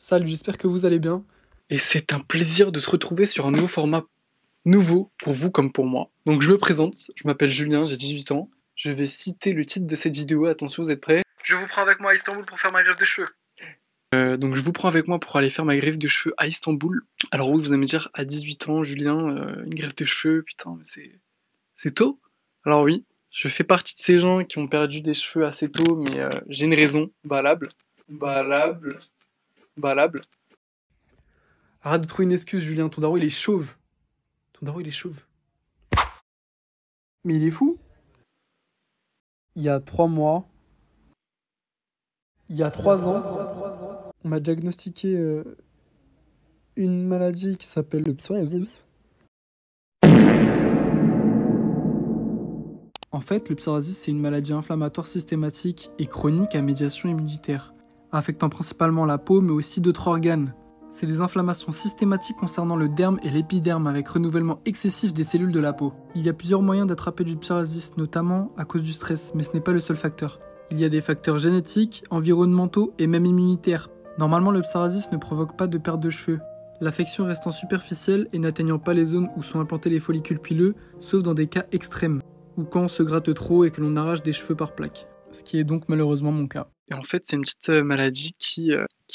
Salut, j'espère que vous allez bien. Et c'est un plaisir de se retrouver sur un nouveau format nouveau pour vous comme pour moi. Donc je me présente, je m'appelle Julien, j'ai 18 ans. Je vais citer le titre de cette vidéo, attention vous êtes prêts? Je vous prends avec moi à Istanbul pour faire ma greffe de cheveux. Donc je vous prends avec moi pour aller faire ma greffe de cheveux à Istanbul. Alors oui, vous allez me dire, à 18 ans, Julien, une greffe de cheveux, putain, mais c'est tôt? Alors oui, je fais partie de ces gens qui ont perdu des cheveux assez tôt, mais j'ai une raison valable. Arrête de trouver une excuse, Julien. Ton daron, il est chauve. Mais il est fou. Il y a 3 mois, il y a 3 ans, on m'a diagnostiqué une maladie qui s'appelle le psoriasis. En fait, le psoriasis, c'est une maladie inflammatoire systématique et chronique à médiation immunitaire, affectant principalement la peau, mais aussi d'autres organes. C'est des inflammations systématiques concernant le derme et l'épiderme avec renouvellement excessif des cellules de la peau. Il y a plusieurs moyens d'attraper du psoriasis, notamment à cause du stress, mais ce n'est pas le seul facteur. Il y a des facteurs génétiques, environnementaux et même immunitaires. Normalement, le psoriasis ne provoque pas de perte de cheveux. L'affection restant superficielle et n'atteignant pas les zones où sont implantés les follicules pileux, sauf dans des cas extrêmes, ou quand on se gratte trop et que l'on arrache des cheveux par plaque. Ce qui est donc malheureusement mon cas. Et en fait, c'est une petite maladie qui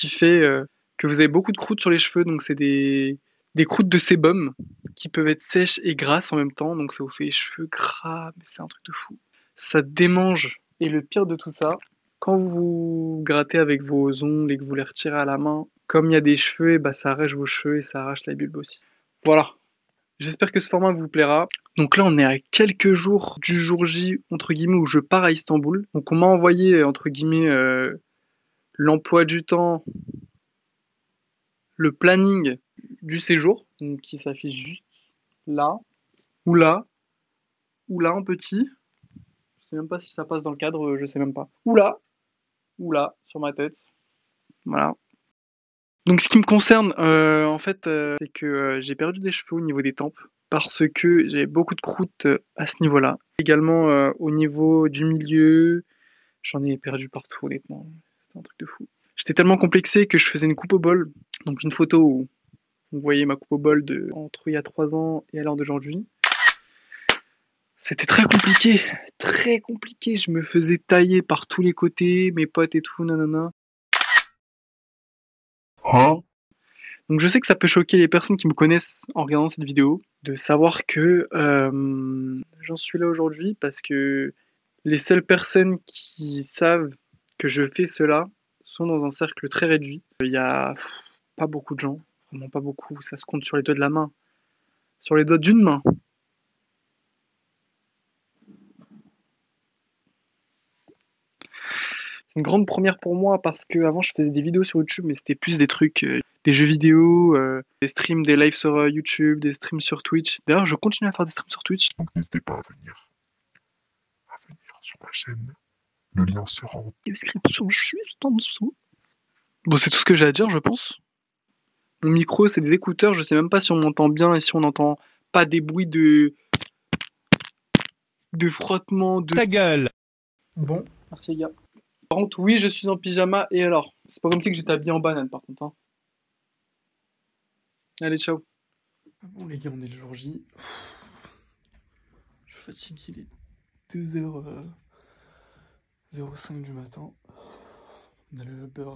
fait que vous avez beaucoup de croûtes sur les cheveux, donc c'est des croûtes de sébum qui peuvent être sèches et grasses en même temps, donc ça vous fait les cheveux gras, mais c'est un truc de fou. Ça démange. Et le pire de tout ça, quand vous grattez avec vos ongles et que vous les retirez à la main, comme il y a des cheveux, et bah ça arrache vos cheveux et ça arrache la bulbe aussi. Voilà. J'espère que ce format vous plaira. Donc là, on est à quelques jours du jour J, entre guillemets, où je pars à Istanbul. Donc on m'a envoyé, entre guillemets, l'emploi du temps, le planning du séjour, donc qui s'affiche juste là, ou là en petit. Je sais même pas si ça passe dans le cadre, je sais même pas. Ou là, sur ma tête. Voilà. Donc ce qui me concerne, en fait, c'est que j'ai perdu des cheveux au niveau des tempes parce que j'avais beaucoup de croûtes à ce niveau-là. Également au niveau du milieu, j'en ai perdu partout honnêtement. C'était un truc de fou. J'étais tellement complexé que je faisais une coupe au bol. Donc une photo où vous voyez ma coupe au bol entre il y a 3 ans et à l'heure d'aujourd'hui. C'était très compliqué. Je me faisais tailler par tous les côtés, mes potes et tout, nanana. Donc je sais que ça peut choquer les personnes qui me connaissent en regardant cette vidéo, de savoir que j'en suis là aujourd'hui parce que les seules personnes qui savent que je fais cela sont dans un cercle très réduit. Il n'y a pas beaucoup de gens, vraiment pas beaucoup, ça se compte sur les doigts de la main, sur les doigts d'une main. C'est une grande première pour moi parce que avant je faisais des vidéos sur YouTube, mais c'était plus des trucs, des jeux vidéo, des streams, des lives sur YouTube, des streams sur Twitch. D'ailleurs, je continue à faire des streams sur Twitch. Donc n'hésitez pas à venir sur ma chaîne. Le lien sera en Description juste en dessous. Bon, c'est tout ce que j'ai à dire, je pense. Mon micro, c'est des écouteurs, je sais même pas si on m'entend bien et si on n'entend pas des bruits de frottement, de... Ta gueule! Bon, Merci les gars. Par contre, oui, je suis en pyjama, et alors? C'est pas comme si que j'étais habillé en banane, par contre. Hein. Allez, ciao. bon les gars, on est le jour J. Je suis fatigué, il est 2h05 du matin. On a le Uber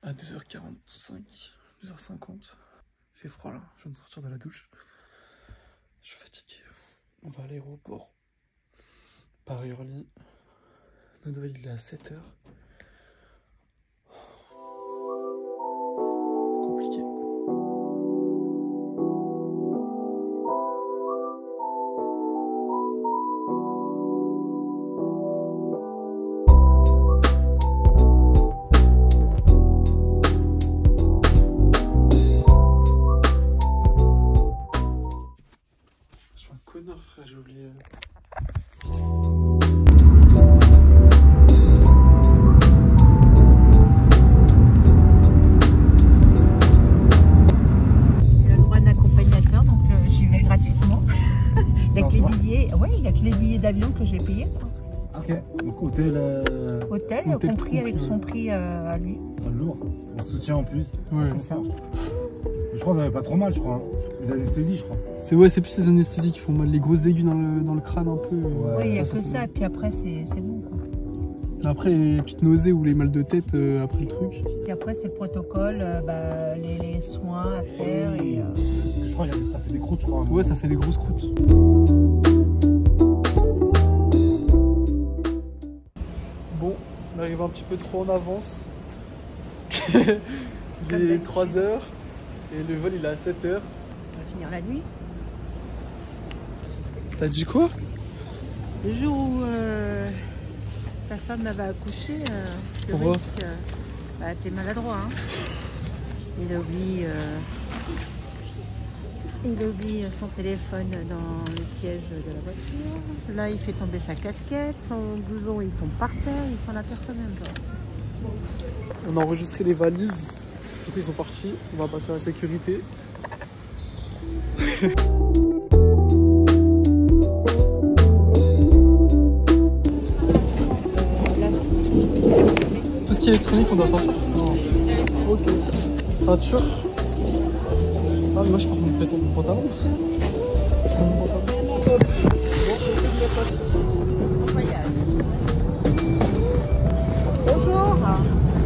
à 2h45, 2h50. Il fait froid là, je viens de sortir de la douche. Je suis fatigué. On va à l'aéroport. Paris-Orly. Notre vol il est à 7h. Compliqué. Je suis un connard frère, j'ai oublié. Il n'y a que les billets d'avion que j'ai payés. Ok, donc hôtel, hôtel, Hôtel compris avec son prix à lui. Lourd, on soutient en plus. Ouais. C'est ça. Je crois que vous avez pas trop mal, je crois. Hein. Les anesthésies, je crois. C'est plus les anesthésies qui font mal, les grosses aiguilles dans le crâne un peu. Ouais, il n'y a que fait ça, mal. et puis après, c'est bon. Quoi. Après, les petites nausées ou les mal de tête après le truc. Et après, c'est le protocole, les soins à faire. Et, Je crois que ça fait des croûtes, je crois. Ouais, ça fait des grosses croûtes. Bon, on arrive un petit peu trop en avance. Il est 3h et le vol il est à 7h. on va finir la nuit. T'as dit quoi? Le jour où ta femme va accoucher, le Pourquoi risque, t'es maladroit. Hein. Il oublie son téléphone dans le siège de la voiture. Là, il fait tomber sa casquette, son blouson, il tombe par terre, il s'en aperçoit même pas. On a enregistré les valises. Du coup, ils sont partis. On va passer à la sécurité. Tout ce qui est électronique, on doit sortir? Non. Ok. Ceinture. Ah, mais moi, je porte mon pantalon. Je prends mon pantalon. Hop. Bonjour.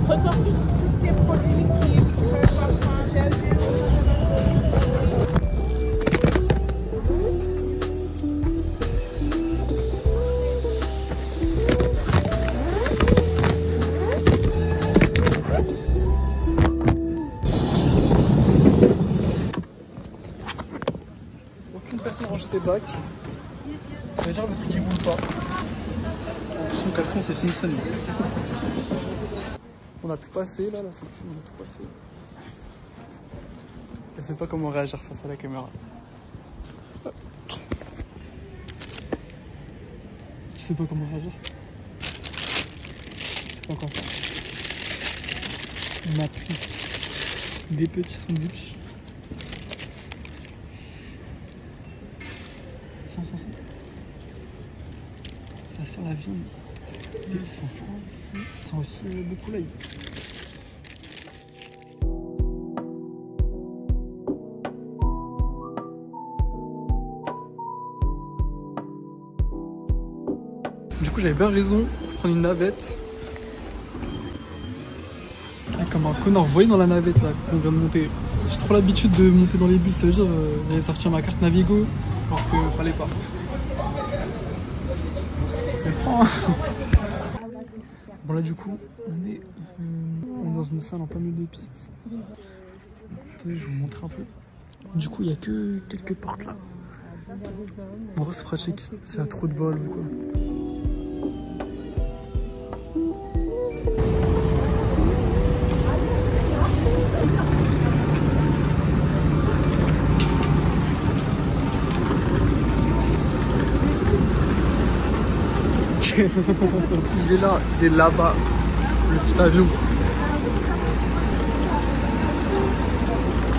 Ressortez tout ce qui est produit liquide, parfum, gel. Aucune personne range ses bacs. Ça veut dire le truc qui roule pas. Son caleçon, c'est Simpson. On a tout passé là, on a tout passé. Je sais pas comment réagir face à la caméra. Je sais pas comment réagir. Je sais pas quoi faire. On a pris des petits sandwichs. Ça sent la viande. Ça sent fort. Ça sent aussi beaucoup l'ail. Du coup, j'avais bien raison pour prendre une navette. Ah, comme un connard, vous voyez dans la navette là qu'on vient de monter. J'ai trop l'habitude de monter dans les bus, ça veut dire j'allais sortir ma carte Navigo alors que fallait pas. C'est franc. Bon là du coup, on est dans une salle en plein milieu des pistes. Attendez, je vais vous montrer un peu. Du coup, il n'y a que quelques portes là. En vrai, c'est pratique. C'est à trop de vol ou quoi. Il est là-bas, le petit avion.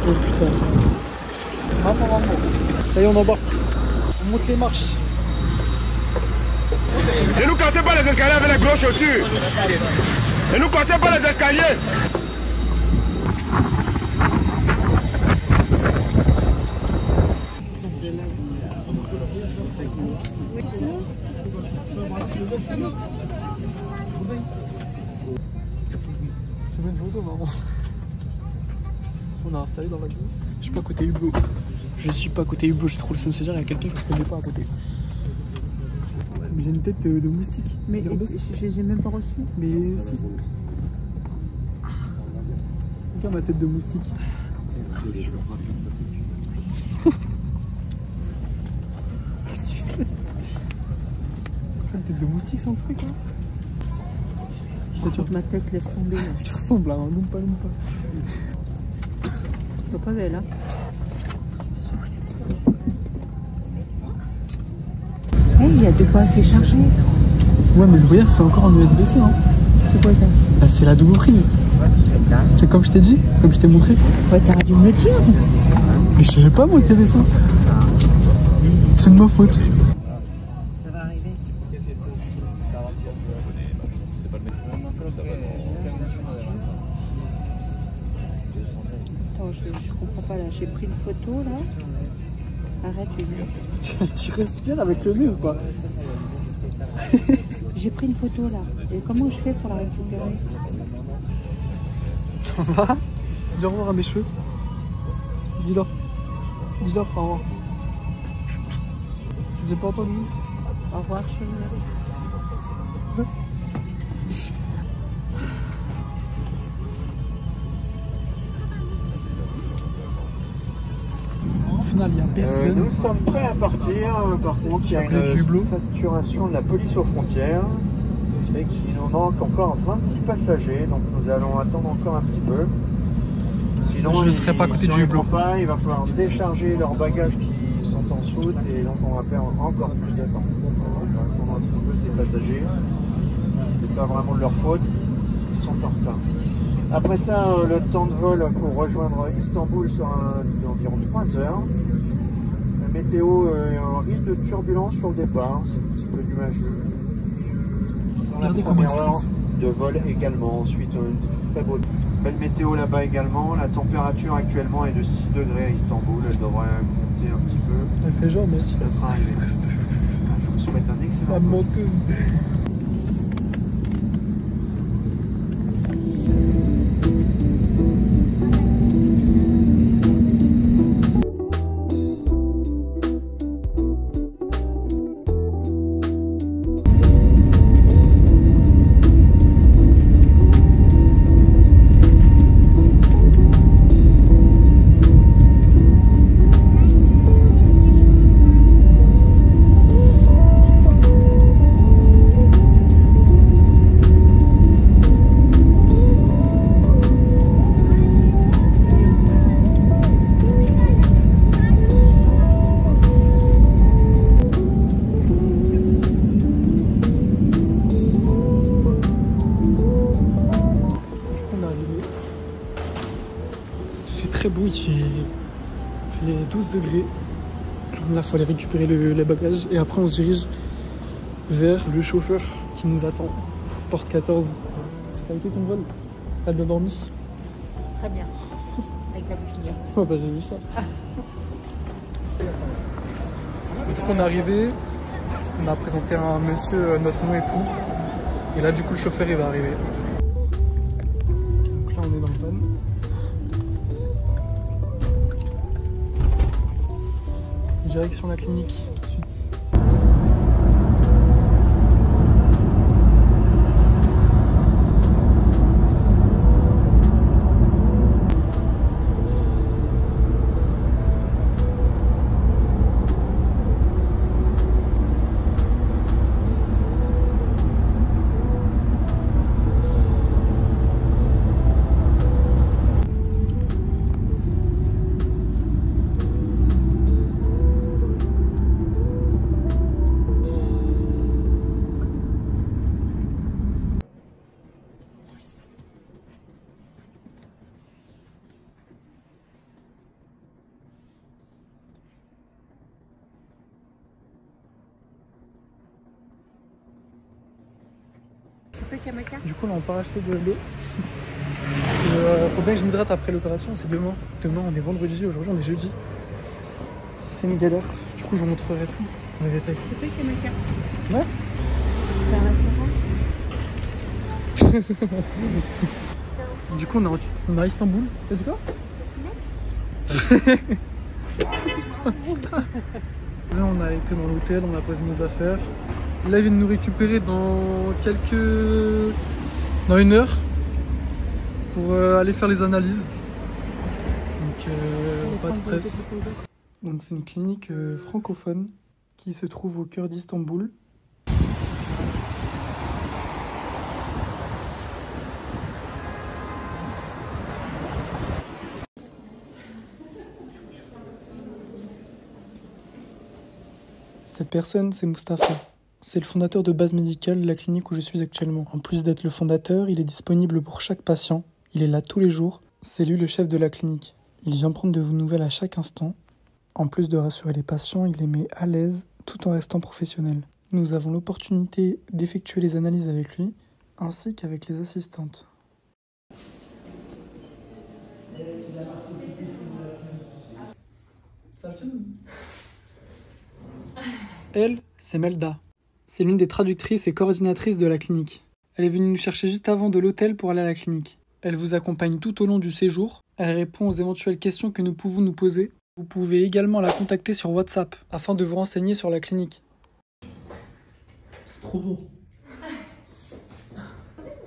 Oh putain. Maman. Ça y est, on embarque. On monte les marches. Ne nous cassez pas les escaliers avec les grosses chaussures. Ne nous cassez pas les escaliers. C'est bien une maman. On a installé dans la ville. Je suis pas à côté Hublot. Je suis pas à côté Hublot, j'ai trop le seum, c'est-à-dire il y a quelqu'un que je connais pas à côté. Mais j'ai une tête de moustique. Mais je les ai même pas reçus. Mais si. Regarde ma tête de moustique. Qu'est-ce que tu fais? Une tête de moustique sans le truc là. Ma tête laisse tomber. Tu ressembles à un Loompa Loompa. C'est pas belle, hein. Il y a deux fois assez chargé. Ouais, mais le voyage c'est encore en USB-C. Hein. C'est quoi ça? Bah, c'est la double prise. C'est comme je t'ai dit, comme je t'ai montré. Ouais, t'aurais dû me le dire. Mais je savais pas moi qu'il y avait ça. C'est de ma faute. Ça va arriver. attends, je comprends pas là. J'ai pris une photo là. Arrête, Tu respires avec le nez ou pas? J'ai pris une photo là. Et comment je fais pour la récupérer? Ça va? Dis au revoir à mes cheveux. Dis-leur. Dis-leur au revoir. Je les ai pas entendu. Au revoir, cheveux. Au final, il n'y a personne. Nous sommes prêts à partir. Par contre, il y a une saturation de la police aux frontières. Ce qui fait qu'il nous manque encore 26 passagers. Donc nous allons attendre encore un petit peu. Sinon, je ne serai pas à côté du hublot. Il va falloir décharger leurs bagages qui sont en soute et donc on va perdre encore plus de temps. On va attendre un petit peu ces passagers. C'est pas vraiment de leur faute. Ils sont en retard. Après ça, le temps de vol pour rejoindre Istanbul sera d'environ 3 heures. La météo est un risque de turbulence sur le départ, c'est un petit peu nuageux. Dans la première heure de vol également, ensuite une très belle météo là-bas également. La température actuellement est de 6 degrés à Istanbul, elle devrait monter un petit peu. Elle fait genre, mais si le train arrive. Je vous souhaite un excellent la menteuse. Très beau, il fait 12 degrés. Là, il faut aller récupérer les bagages et après on se dirige vers le chauffeur qui nous attend. Porte 14. Ça a été ton vol? T'as bien dormi? Très bien. Avec la bouche. Oh bah j'ai vu ça. Du coup on est arrivé, on a présenté à un monsieur notre nom et tout. Et là du coup le chauffeur il va arriver. Donc là on est dans le van. Direction la clinique tout de suite. Du coup là on part acheter de l'eau. Faut bien que je m'hydrate après l'opération, c'est demain. Demain on est vendredi, aujourd'hui on est jeudi. C'est une galère. Du coup je vous montrerai tout en détail. C'est toi Kamaka? Ouais. C'est un restaurant. Du coup on est à Istanbul. T'as dit quoi? Là on a été dans l'hôtel, on a posé nos affaires. Là ils viennent nous récupérer dans une heure pour aller faire les analyses. Donc pas de stress. Donc c'est une clinique francophone qui se trouve au cœur d'Istanbul. Cette personne, c'est Mustapha. C'est le fondateur de Base Médicale, la clinique où je suis actuellement. En plus d'être le fondateur, il est disponible pour chaque patient. Il est là tous les jours. C'est lui le chef de la clinique. Il vient prendre de vos nouvelles à chaque instant. En plus de rassurer les patients, il les met à l'aise tout en restant professionnel. Nous avons l'opportunité d'effectuer les analyses avec lui, ainsi qu'avec les assistantes. Ça filme. Elle, c'est Melda. C'est l'une des traductrices et coordinatrices de la clinique. Elle est venue nous chercher juste avant de l'hôtel pour aller à la clinique. Elle vous accompagne tout au long du séjour. Elle répond aux éventuelles questions que nous pouvons nous poser. Vous pouvez également la contacter sur WhatsApp afin de vous renseigner sur la clinique. C'est trop beau.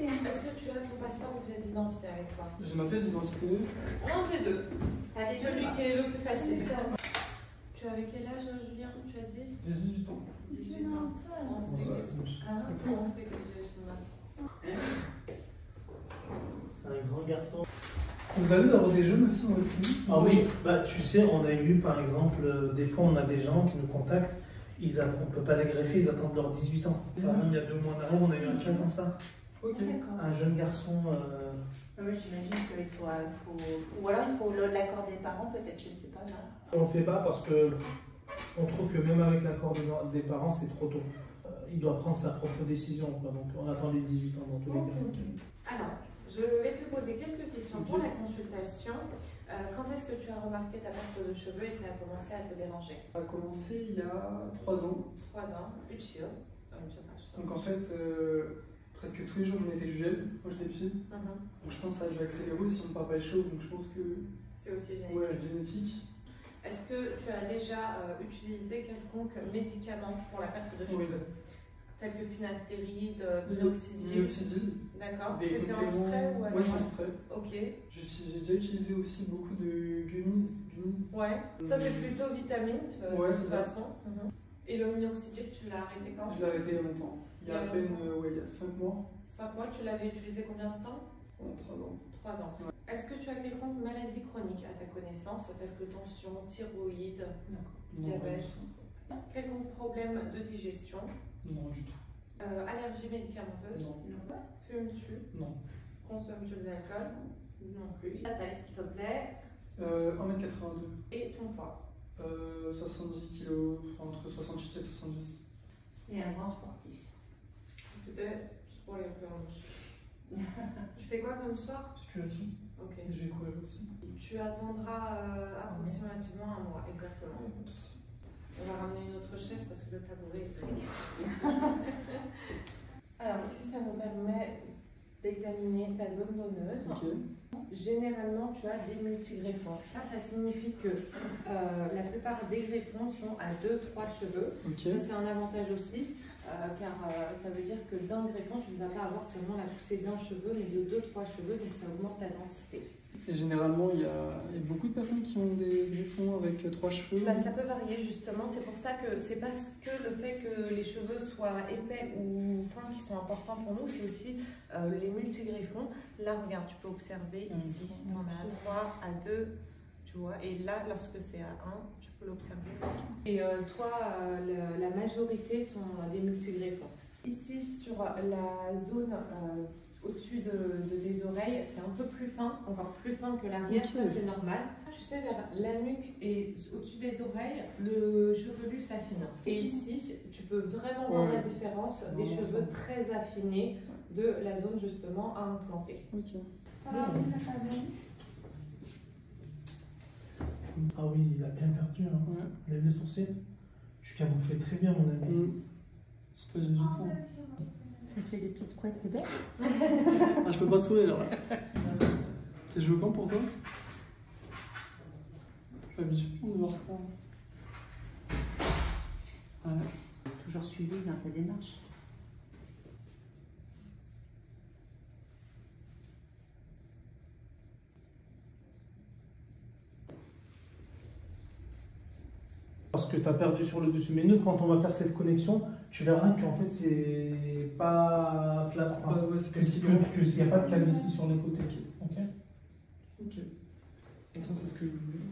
Est-ce que tu as ton passeport ou pièce d'identité avec toi? J'ai ma pièce d'identité. Un des deux. Celui qui est le plus facile. Tu as avec quel âge, Julien? Tu as dit? J'ai 18 ans. 18 ans. On sait que c'est C'est un grand garçon. Vous avez d'avoir des jeunes aussi dans votre clinique? Ah oui, bah tu sais, on a eu par exemple, des fois on a des gens qui nous contactent, on ne peut pas les greffer, ils attendent leurs 18 ans. Par exemple, il y a 2 mois en arrière, on a eu un cas comme ça. Ok. Un jeune garçon. Oui, j'imagine qu'il faut. Ou alors il faut l'accord des parents, peut-être, je sais pas. On ne le fait pas parce que on trouve que même avec l'accord des parents, c'est trop tôt. Il doit prendre sa propre décision, quoi. Donc on attend les 18 ans dans tous les cas. Alors, je vais te poser quelques questions pour la consultation. Quand est-ce que tu as remarqué ta perte de cheveux et ça a commencé à te déranger? Ça a commencé il y a 3 ans. 3 ans, Donc en fait, presque tous les jours je mettais du gel quand j'étais petit. Donc je pense que ça a dû accélérer aussi, mon papa est chaud, donc je pense que c'est aussi génétique. Ouais, génétique. Est-ce que tu as déjà utilisé quelconque médicament pour la perte de cheveux? Oui. Tel que finastéride, minoxidil. Minoxidil. D'accord. C'était en spray ou à ouais, c'est en spray. Ok. J'ai déjà utilisé aussi beaucoup de gummies. Ouais. Ça c'est plutôt vitamine ouais, de toute façon. Et le minoxidil, tu l'as arrêté quand? Je l'ai arrêté il y a longtemps. Il y a à peine il y a 5 mois. 5 mois, tu l'avais utilisé combien de temps? Pendant 3 ans. 3 ans. Ouais. Est-ce que tu as quelconque maladie chronique à ta connaissance, telle que tension, thyroïde, diabète? Quelconque problème de digestion? Non, du tout. Allergie médicamenteuse? Non. Fumes-tu? Non. Consommes-tu de l'alcool? Non plus. Ta taille, s'il te plaît? 1m82. Et ton poids? 70 kg, entre 68 et 70. Et un grand sportif. Peut-être juste pour les peu en bouche. Tu fais quoi comme sport? Musculation. Ok. Et je vais courir aussi. Tu attendras approximativement 1 mois, exactement. On va ramener une autre chaise parce que le tabouret est pris. Alors ici, ça nous permet d'examiner ta zone donneuse. Okay. Généralement, tu as des multigreffons. Ça signifie que la plupart des greffons sont à 2-3 cheveux. Okay. C'est un avantage aussi, car ça veut dire que d'un greffon, tu ne vas pas avoir seulement la poussée d'un cheveu, mais de 2-3 cheveux, donc ça augmente la densité. Et généralement, il y a beaucoup de personnes qui ont des greffons avec 3 cheveux. Bah, ça peut varier justement, c'est pour ça que c'est pas que le fait que les cheveux soient épais ou fins qui sont importants pour nous, c'est aussi les multigreffons. Là, regarde, tu peux observer ici, on a à 3, à 2, tu vois, et là, lorsque c'est à 1, tu peux l'observer aussi. Et toi, la majorité sont des multigreffons. Ici, sur la zone au-dessus des oreilles, c'est un peu plus fin, encore plus fin que l'arrière, ça c'est normal. Tu sais, vers la nuque et au-dessus des oreilles, le chevelu s'affine. Et ici, tu peux vraiment voir la différence des cheveux très affinés de la zone justement à implanter. Ok. Ah oui, il a bien perdu. Hein. Ouais. Lève les sourcils. Tu camouflais très bien, mon ami. Surtout à 18 ans. Ça fait des petites couettes, c'est belle. Ah, je peux pas sourire là. C'est choquant pour toi? Je m'habitue de voir ça. Ouais. Toujours suivi dans ta démarche. Parce que tu as perdu sur le dessus. Mais nous, quand on va faire cette connexion, tu verras qu'en fait, c'est pas flat. Enfin, qu'il n'y a pas de calvitie sur les côtés. Ok. Ok. De toute façon, c'est ce que je voulais.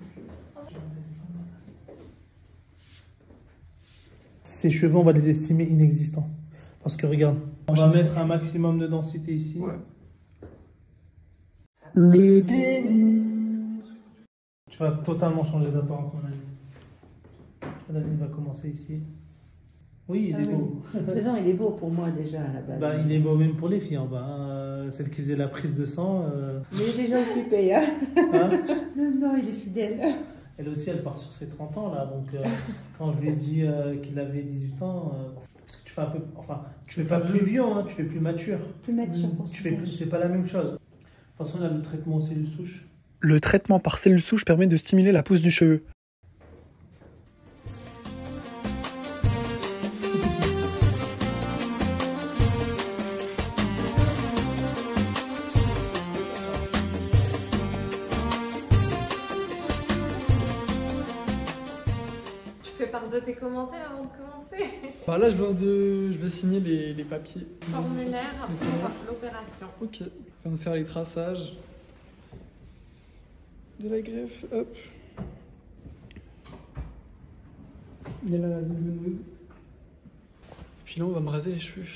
Ces cheveux, on va les estimer inexistants. Parce que regarde, on va mettre un maximum de densité ici. Ouais. Le déni. Tu vas totalement changer d'apparence, mon ami. La ligne va commencer ici. Oui, il est beau. De toute façon, il est beau pour moi déjà à la base. Bah, il est beau même pour les filles en bas. Hein. Celle qui faisait la prise de sang. Il est déjà occupé. Hein. Non, il est fidèle. Elle aussi, elle part sur ses 30 ans là. Donc quand je lui ai dit qu'il avait 18 ans, parce que tu fais un peu, enfin, tu fais pas plus vieux, hein, tu fais plus mature. Plus mature. Tu fais plus, c'est pas la même chose. De toute façon, là, le traitement aux cellules souches. Le traitement par cellules souches permet de stimuler la pousse du cheveu. Tu fais part de tes commentaires avant de commencer. Bah là, je vais signer les papiers. Formulaire pour l'opération. Ok, on va faire les traçages de la greffe. Hop. Il y a la zone veineuse. Puis là, on va me raser les cheveux. Ça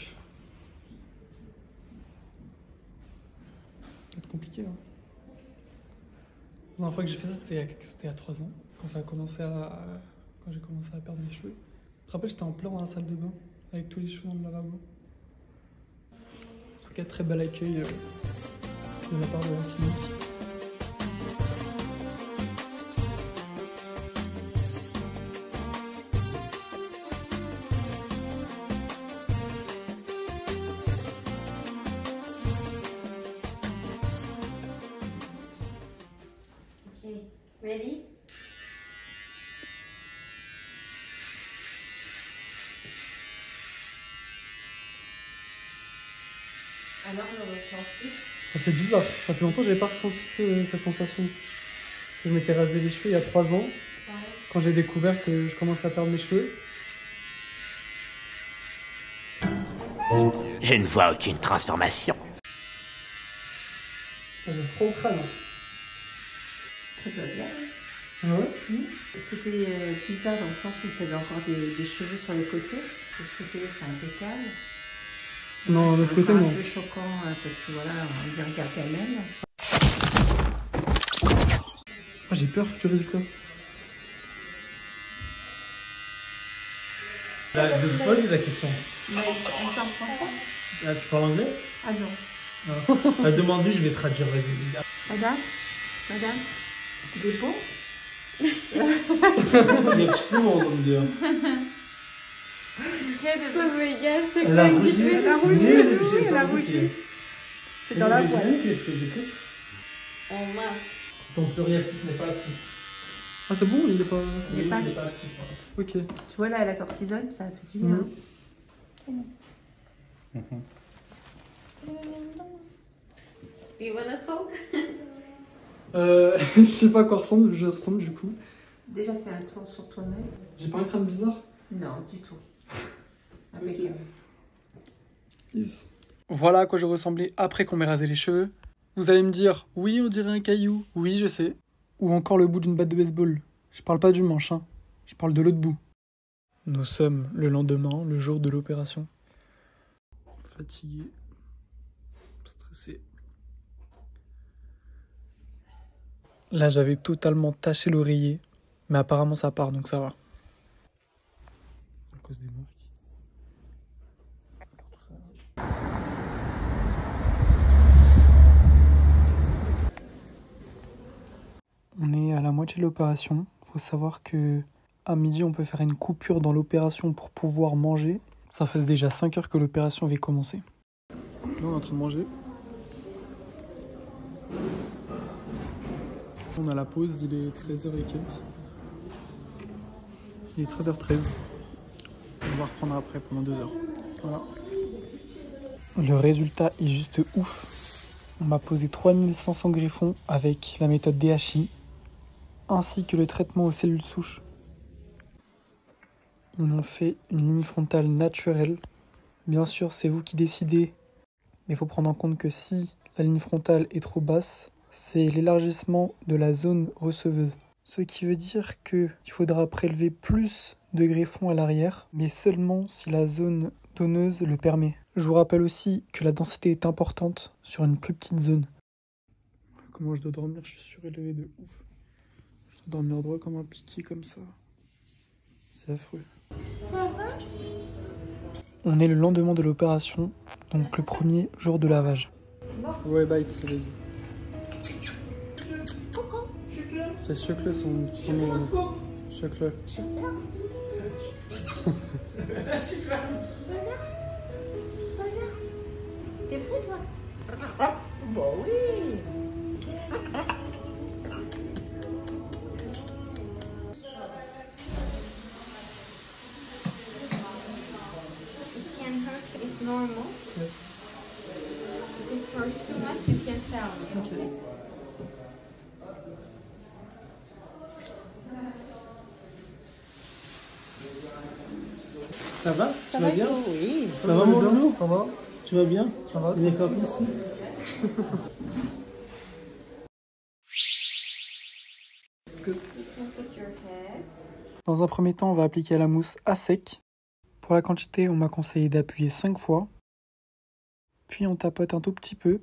va être compliqué, hein. La dernière fois que j'ai fait ça, c'était à 3 ans, quand j'ai commencé à perdre mes cheveux. Je te rappelle, j'étais en pleurs dans la salle de bain, avec tous les cheveux dans le lavabo. En tout cas, très bel accueil de la part de la clinique. Okay, ready? Alors, le ressenti? Ça fait bizarre, ça fait longtemps que j'avais pas ressenti cette sensation. Je m'étais rasé les cheveux il y a 3 ans, quand j'ai découvert que je commençais à perdre mes cheveux. Je ne vois aucune transformation. J'ai froid au crâne. Ça va bien. Ouais. C'était bizarre dans le sens où tu avais encore des cheveux sur les côtés. De ce côté, c'est impeccable. Non, de ce côté, non. C'est un peu choquant parce que voilà, on y regarde quand même. Ah, j'ai peur du résultat. Je pose la question. Mais on parle français? Là, tu parles anglais? Ah non. Demande-lui, je vais traduire, vas-y. Madame, des beaux? Il y a tout le monde au milieu. Elle a rougi. Elle a rougi. C'est dans la voix. On m'a. Ton psoriasis n'est pas actif. Ah, c'est bon, il est pas... Il n'est pas actif. Ok. Tu vois là, la cortisone, ça fait du bien. You wanna talk? Je sais pas à quoi je ressemble du coup. Déjà fait un tour sur toi-même? J'ai pas un crâne bizarre? Non, du tout. Impeccable. Yes. Voilà à quoi je ressemblais après qu'on m'ait rasé les cheveux. Vous allez me dire, oui, on dirait un caillou. Oui, je sais. Ou encore le bout d'une batte de baseball. Je parle pas du manche, hein. Je parle de l'autre bout. Nous sommes le lendemain, le jour de l'opération. Fatigué. Stressé. Là, j'avais totalement taché l'oreiller. Mais apparemment, ça part, donc ça va. À cause des marques. On est à la moitié de l'opération. Il faut savoir que à midi, on peut faire une coupure dans l'opération pour pouvoir manger. Ça faisait déjà 5 heures que l'opération avait commencé. Là, on est en train de manger. On a la pause, il est 13h et quelques. Il est 13h13. On va reprendre après pendant 2 heures. Voilà. Le résultat est juste ouf. On m'a posé 3500 greffons avec la méthode DHI, ainsi que le traitement aux cellules souches. Ils m'ont fait une ligne frontale naturelle. Bien sûr, c'est vous qui décidez, mais il faut prendre en compte que si la ligne frontale est trop basse, c'est l'élargissement de la zone receveuse. Ce qui veut dire qu'il faudra prélever plus de greffons à l'arrière, mais seulement si la zone donneuse le permet. Je vous rappelle aussi que la densité est importante sur une plus petite zone. Comment je dois dormir? Je suis surélevé de ouf. Je dois dormir droit comme un piqué comme ça. C'est affreux. Ça va? On est le lendemain de l'opération, donc le premier jour de lavage. Ouais, bye, c'est vas-y. Coucou, je C'est Chukle son nom. Chukle. T'es fou, toi? Bon, oui. It can hurt, it's normal. Yes. If it hurts too much, you can tell me, okay? Ça va? Tu vas bien? Oui. Ça va, mon loulou? Ça va? Tu vas bien? Ça va? Il est comme ici. Dans un premier temps, on va appliquer la mousse à sec. Pour la quantité, on m'a conseillé d'appuyer 5 fois. Puis on tapote un tout petit peu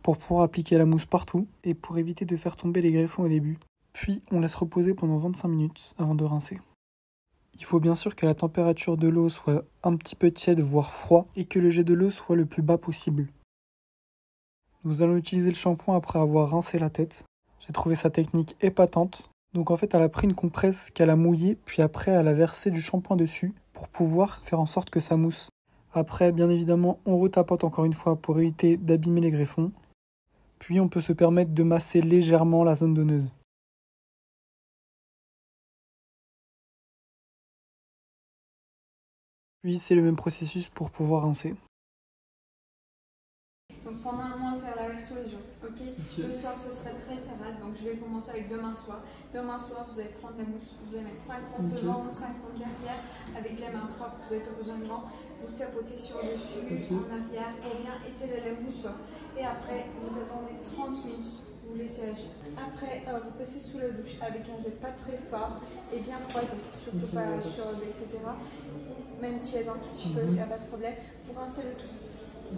pour pouvoir appliquer la mousse partout et pour éviter de faire tomber les greffons au début. Puis on laisse reposer pendant 25 minutes avant de rincer. Il faut bien sûr que la température de l'eau soit un petit peu tiède, voire froid, et que le jet de l'eau soit le plus bas possible. Nous allons utiliser le shampoing après avoir rincé la tête. J'ai trouvé sa technique épatante. Donc en fait, elle a pris une compresse qu'elle a mouillée, puis après elle a versé du shampoing dessus pour pouvoir faire en sorte que ça mousse. Après, bien évidemment, on retapote encore une fois pour éviter d'abîmer les greffons. Puis on peut se permettre de masser légèrement la zone donneuse. Puis c'est le même processus pour pouvoir rincer. Donc pendant un mois, on va faire la reste tous les jours. Okay. Le soir, ce serait préférable. Donc je vais commencer avec demain soir. Demain soir, vous allez prendre la mousse. Vous allez mettre 50 devant, 50 derrière. Avec les mains propres, vous n'avez pas besoin de gants. Vous tapotez sur le dessus, en arrière, pour bien étaler la mousse. Et après, vous attendez 30 minutes. Vous laissez agir. Après, vous passez sous la douche avec un jet pas très fort et bien froid, surtout pas chaud, etc. Même tiède un tout petit peu, il n'y a pas de problème. Vous rincez le tout.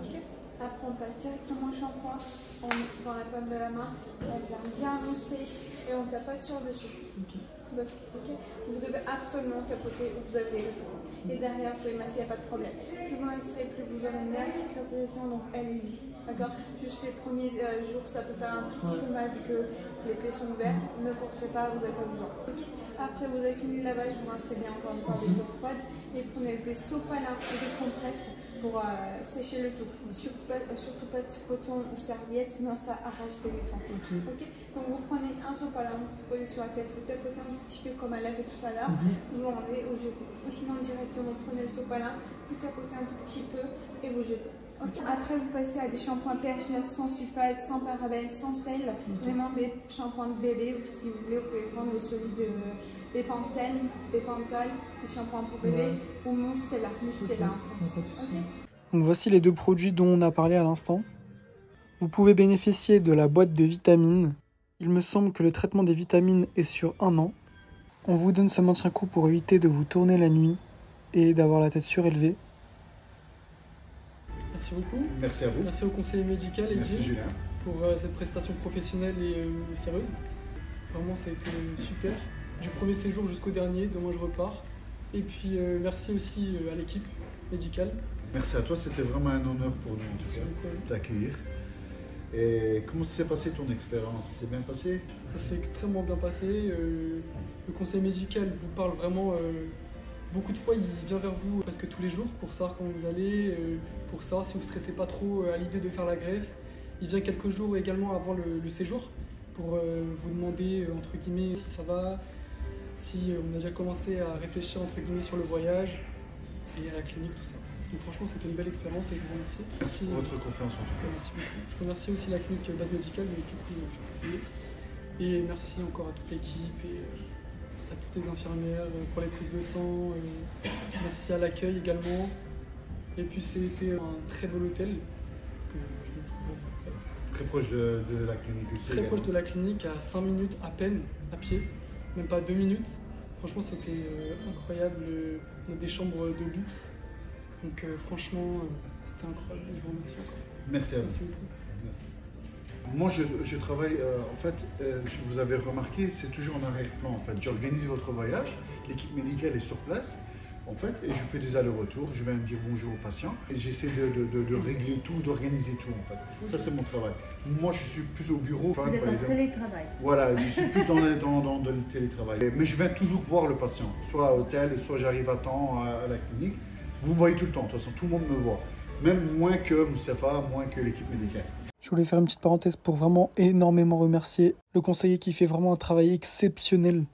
Okay. Après, on passe directement au shampoing, on met dans la paume de la main, on vient bien mousser et on tapote sur le dessus. Okay. Vous devez absolument tapoter où vous avez le fond. Et derrière, vous pouvez masser, il n'y a pas de problème. Plus vous masserez, plus vous aurez une meilleure cicatrisation, donc allez-y. D'accord. Juste les premiers jours, ça peut faire un tout petit peu mal vu que les plaies sont ouvertes. Ne forcez pas, vous n'avez pas besoin. Okay. Après, vous avez fini le lavage, vous rincez bien encore une fois avec l'eau froide et prenez des sopalins et des compresses pour sécher le tout. Surtout pas de coton ou serviette, sinon ça arrache les greffons. Okay. Donc vous prenez un sopalin, vous posez sur la tête, vous tapotez un petit peu comme elle avait tout à l'heure, vous l'enlevez ou jetez. Ou sinon directement, vous prenez le sopalin, vous tapotez un tout petit peu et vous jetez. Okay. Après, vous passez à des shampoings pH 9 sans sulfate, sans parabènes, sans sel, vraiment des shampoings de bébé. Ou si vous voulez, vous pouvez prendre celui de Bepanthen, Bepantol, des shampoings pour bébé, ou Moussella en France. Okay. Donc voici les deux produits dont on a parlé à l'instant. Vous pouvez bénéficier de la boîte de vitamines. Il me semble que le traitement des vitamines est sur 1 an. On vous donne ce maintien-coup pour éviter de vous tourner la nuit et d'avoir la tête surélevée. Merci beaucoup. Merci à vous. Merci au conseiller médical et Merci Julien pour cette prestation professionnelle et sérieuse. Vraiment, ça a été super. Du premier séjour jusqu'au dernier, demain je repars. Et puis merci aussi à l'équipe médicale. Merci à toi, c'était vraiment un honneur pour nous de t'accueillir. Et comment s'est passée ton expérience? C'est bien passé? Ça s'est extrêmement bien passé. Le conseiller médical vous parle vraiment. Beaucoup de fois, il vient vers vous presque tous les jours pour savoir comment vous allez, pour savoir si vous ne stressez pas trop à l'idée de faire la greffe. Il vient quelques jours également avant le séjour pour vous demander, entre guillemets, si ça va, si on a déjà commencé à réfléchir, entre guillemets, sur le voyage et à la clinique, tout ça. Donc franchement, c'était une belle expérience et je vous remercie. Merci pour votre confiance en tout cas. Merci beaucoup. Je remercie aussi la clinique base médicale, du coup, et merci encore à toute l'équipe. À toutes les infirmières pour les prises de sang, merci à l'accueil également. Et puis c'était un très beau hôtel que je me trouve très proche de la clinique aussi. Très proche de la clinique, à 5 minutes à peine à pied, même pas 2 minutes. Franchement c'était incroyable, on a des chambres de luxe. Donc franchement c'était incroyable, je vous remercie encore. Merci à vous. Merci beaucoup. Merci. Moi, je travaille, en fait, vous avez remarqué, c'est toujours en arrière-plan. En fait, j'organise votre voyage, l'équipe médicale est sur place. en fait, et je fais des allers-retours, je viens dire bonjour aux patients, et j'essaie de régler tout, d'organiser tout, en fait. Ça, c'est mon travail. Moi, je suis plus au bureau. Vous êtes en télétravail. Voilà, je suis plus dans le télétravail. Mais je viens toujours voir le patient, soit à l'hôtel, soit j'arrive à temps à la clinique. Vous me voyez tout le temps, de toute façon, tout le monde me voit. Même moins que Moustapha, moins que l'équipe médicale. Je voulais faire une petite parenthèse pour vraiment énormément remercier le conseiller qui fait vraiment un travail exceptionnel.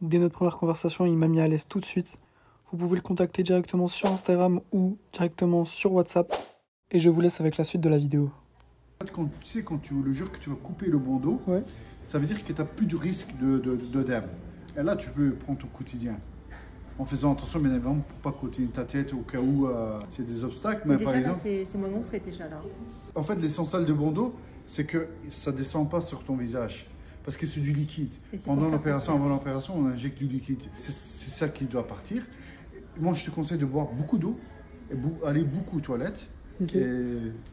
Dès notre première conversation, il m'a mis à l'aise tout de suite. Vous pouvez le contacter directement sur Instagram ou directement sur WhatsApp. Et je vous laisse avec la suite de la vidéo. Quand, tu sais, le jour que tu vas couper le bandeau, ouais, ça veut dire que tu n'as plus de risque d'œdème. Et là, tu peux prendre ton quotidien. En faisant attention, bien évidemment, pour pas côté ta tête au cas où c'est des obstacles. Mais déjà, par exemple, c'est moins gonflé déjà là. En fait, l'essentiel de bandeau, c'est que ça ne descend pas sur ton visage. Parce que c'est du liquide. Pendant l'opération, avant l'opération, on injecte du liquide. C'est ça qui doit partir. Moi, je te conseille de boire beaucoup d'eau et aller beaucoup aux toilettes. Okay.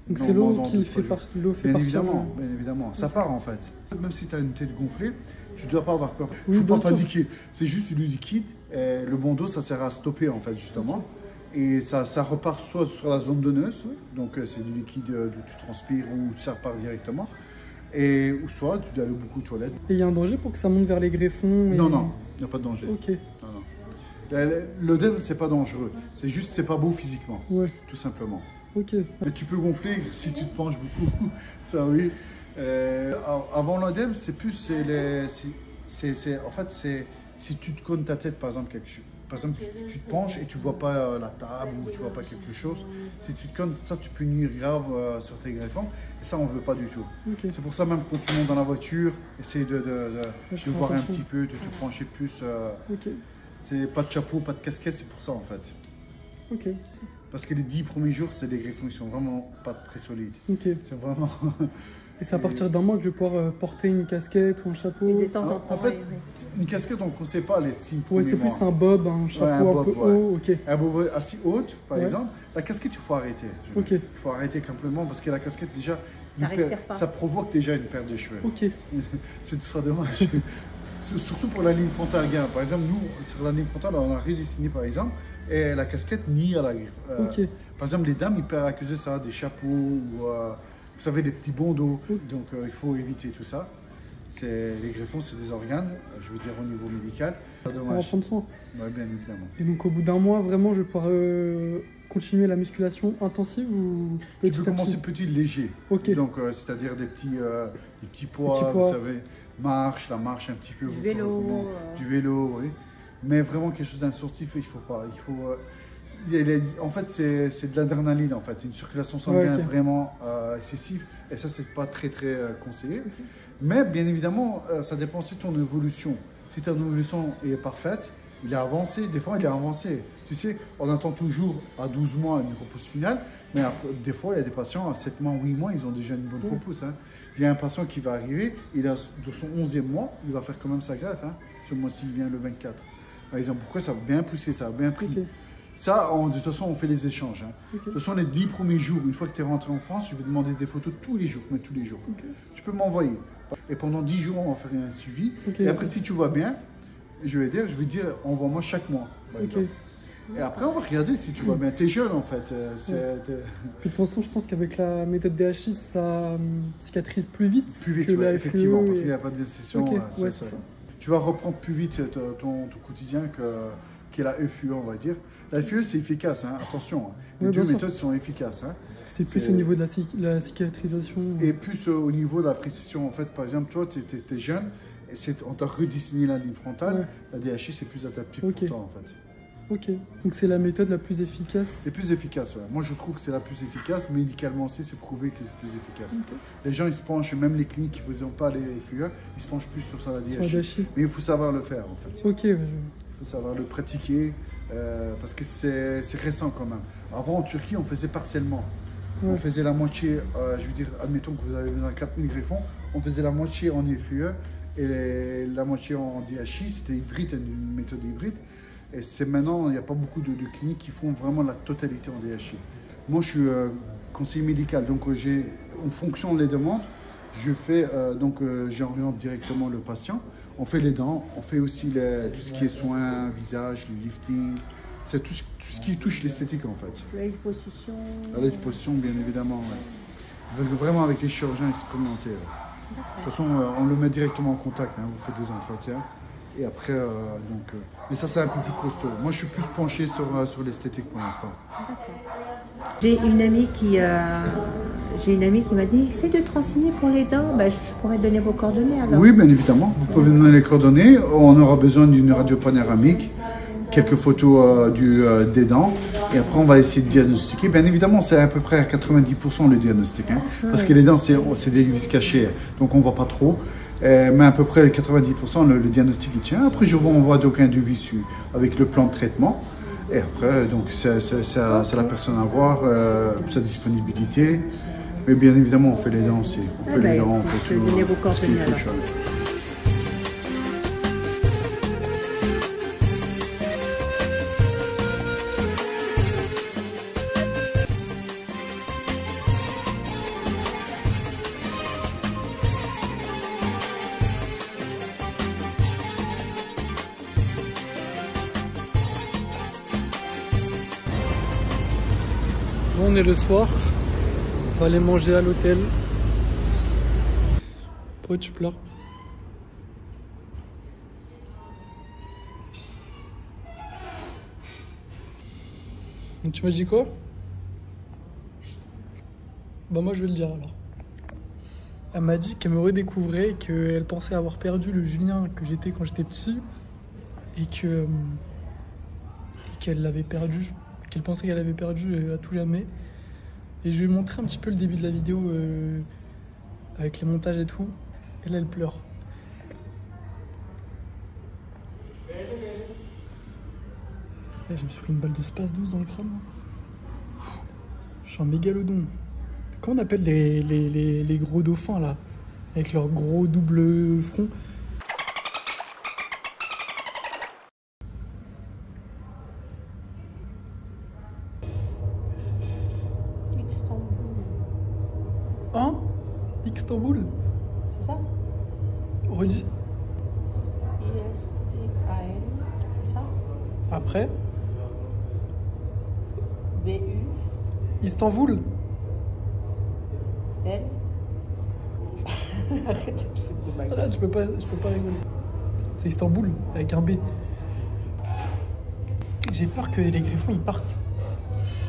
Donc c'est l'eau qui fait partie. Bien évidemment. Ça part en fait. Même si tu as une tête gonflée, tu ne dois pas avoir peur. Il ne faut pas paniquer. C'est juste du liquide. Et le bandeau, ça sert à stopper en fait justement. Et ça repart soit sur la zone donneuse, donc c'est du liquide d'où tu transpires ou ça repart directement. Ou soit tu dois aller beaucoup aux toilettes. Et il y a un danger pour que ça monte vers les greffons Non, il n'y a pas de danger. Ok. L'œdème, c'est pas dangereux. C'est juste, c'est pas beau physiquement. Ouais. Tout simplement. Ok. Mais tu peux gonfler si tu te penches beaucoup. Ça, oui. Avant l'œdème, c'est plus en fait, c'est si tu te cognes ta tête, par exemple, tu te penches et tu vois pas la table ou tu vois pas quelque chose. Si tu te cognes, ça, tu peux nuire grave sur tes greffons. Et ça, on veut pas du tout. Okay. C'est pour ça, même quand tu montes dans la voiture, essaye de voir un petit peu, de te pencher plus. Okay. C'est pas de chapeau, pas de casquette, c'est pour ça en fait. Ok. Parce que les 10 premiers jours, c'est des greffons qui sont vraiment pas très solides. Ok. C'est vraiment. Et c'est à partir d'un mois que je vais pouvoir porter une casquette ou un chapeau. Et de temps en temps. En fait, une casquette, on ne conseille pas les 6 premiers mois. C'est plus un bob, un chapeau un peu haut. Ok. Un bob assez haut, par exemple. La casquette, il faut arrêter. Ok. Il faut arrêter complètement parce que la casquette, déjà, ça provoque déjà une perte de cheveux. Ok. Ce sera dommage. Surtout pour la ligne frontale. Par exemple, nous, sur la ligne frontale, on a redessiné par exemple, et la casquette nie à la griffe. Par exemple, les dames, ils peuvent accuser ça, des chapeaux, ou, vous savez, des petits bandeaux. Donc, il faut éviter tout ça. Les greffons, c'est des organes, je veux dire au niveau médical. On va prendre soin. Oui, bien évidemment. Et donc, au bout d'un mois, vraiment, je vais pouvoir continuer la musculation intensive ou tu peux commencer petit, léger. Okay. Donc, c'est-à-dire des petits poids, vous savez. La marche un petit peu. Du vélo. Du vélo, oui. Mais vraiment quelque chose d'insortif, il faut pas. En fait, c'est de l'adrénaline, en fait. Une circulation sanguine vraiment excessive. Et ça, c'est pas très conseillé. Okay. Mais bien évidemment, ça dépend aussi de ton évolution. Si ton évolution est parfaite, il est avancé. Des fois, il est avancé. Tu sais, on attend toujours à 12 mois une repousse finale. Mais après, des fois, il y a des patients à 7 mois, 8 mois, ils ont déjà une bonne repousse. Hein. Il y a un patient qui va arriver, il a de son 11e mois, il va faire quand même sa greffe. Hein. Ce mois-ci, il vient le 24. Par exemple, pourquoi ça va bien pousser, ça va bien pris. Okay. Ça, de toute façon, on fait les échanges. Hein. Okay. De toute façon, les 10 premiers jours, une fois que tu es rentré en France, je vais demander des photos tous les jours. Mais tous les jours. Okay. Tu peux m'envoyer. Et pendant 10 jours, on va faire un suivi. Et après, si tu vas bien, je vais dire, envoie-moi chaque mois. Par exemple. Et après, on va regarder si tu vas bien. T'es jeune en fait. Puis de toute façon, je pense qu'avec la méthode DHI, ça cicatrise plus vite. Plus vite, effectivement, parce qu'il n'y a pas de décision. Tu vas reprendre plus vite ton quotidien que la FUE, on va dire. La FUE, c'est efficace, hein, attention. Les deux méthodes sont efficaces. Hein. C'est plus au niveau de la cicatrisation. Et plus au niveau de la précision. En fait, par exemple, toi, tu es jeune, et on t'a redessiné la ligne frontale. La DHI, c'est plus adaptif pour toi, en fait. Ok, donc c'est la méthode la plus efficace. C'est plus efficace, ouais. Moi je trouve que c'est la plus efficace. Médicalement aussi, c'est prouvé que c'est plus efficace. Okay. Les gens ils se penchent, même les cliniques qui ne faisaient pas les FUE, ils se penchent plus sur ça, la DHI. Mais il faut savoir le faire en fait. Ok. Il faut savoir le pratiquer parce que c'est récent quand même. Avant en Turquie, on faisait partiellement. Ouais. On faisait la moitié, je veux dire, admettons que vous avez besoin de 4000 greffons, on faisait la moitié en FUE et la moitié en DHI, c'était hybride, une méthode hybride. Et c'est maintenant, il n'y a pas beaucoup de cliniques qui font vraiment la totalité en DHI. Moi, je suis conseiller médical, donc en fonction des demandes, je fais, j'oriente directement le patient. On fait les dents, on fait aussi tout ce qui est soins, visage, le lifting, C'est tout ce qui touche l'esthétique en fait. La liposuction. La liposuction, bien évidemment, ouais. Vraiment avec les chirurgiens expérimentés. Ouais. De toute façon, on le met directement en contact, hein. Vous faites des entretiens. Et après, mais ça c'est un peu plus costaud. Moi je suis plus penché sur l'esthétique pour l'instant. J'ai une amie qui m'a dit, essaie de te renseigner pour les dents. Bah, je pourrais donner vos coordonnées alors. Oui, bien évidemment. Vous pouvez me donner les coordonnées. On aura besoin d'une radio panoramique, quelques photos des dents. Et après, on va essayer de diagnostiquer. Bien évidemment, c'est à peu près à 90% le diagnostic. Hein, parce que les dents, c'est des vis cachées. Donc, on ne voit pas trop. Mais à peu près 90%, le diagnostic il tient. Après, je vous envoie d'aucun devis avec le plan de traitement. Et après, donc, c'est la personne à voir, sa disponibilité. Mais bien évidemment, on fait les dents aussi. On fait les dents, on fait tout. Donnez vos coordonnées alors. Bon, on est le soir. On va aller manger à l'hôtel. Pourquoi tu pleures? Tu m'as dit quoi? Bah moi je vais le dire alors. Elle m'a dit qu'elle me redécouvrait et qu'elle pensait avoir perdu le Julien que j'étais quand j'étais petit. Et qu'elle l'avait perdu, qu'elle pensait qu'elle avait perdu à tout jamais. Et je lui ai montré un petit peu le début de la vidéo avec les montages et tout. Et là, elle pleure. Là, je me suis pris une balle de space 12 dans le crâne. Je suis un mégalodon. Comment on appelle les gros dauphins là? Avec leur gros double front. Hein? Istanbul? C'est ça? Redis. ISTAN, c'est ça? Après? BU. Istanbul? L. Arrête de te foutre de ma gueule. Ah, je peux pas rigoler. C'est Istanbul, avec un B. J'ai peur que les griffons ils partent.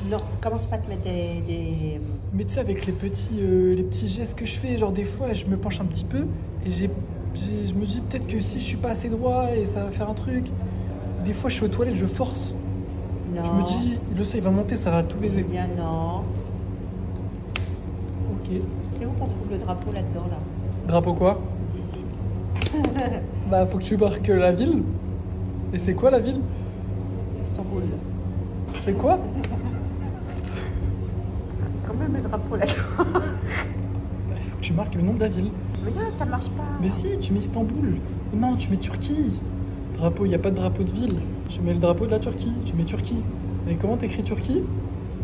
Non, commence pas à te mettre des... Mais tu sais, avec les petits gestes que je fais, genre des fois je me penche un petit peu et je me dis peut-être que si je suis pas assez droit et ça va faire un truc. Des fois je suis aux toilettes, je force. Non. Je me dis, le sang il va monter, ça va tout baiser. Bien non. Ok. C'est où qu'on trouve le drapeau là-dedans là? Drapeau quoi? Ici. Bah faut que tu marques la ville. Et c'est quoi la ville? Istanbul. C'est quoi? Quand même le drapeau là-dedans. Bah, il faut que tu marques le nom de la ville. Mais non, ça marche pas. Mais si, tu mets Istanbul. Non, tu mets Turquie. Drapeau, il n'y a pas de drapeau de ville. Tu mets le drapeau de la Turquie, tu mets Turquie. Et comment t'écris Turquie?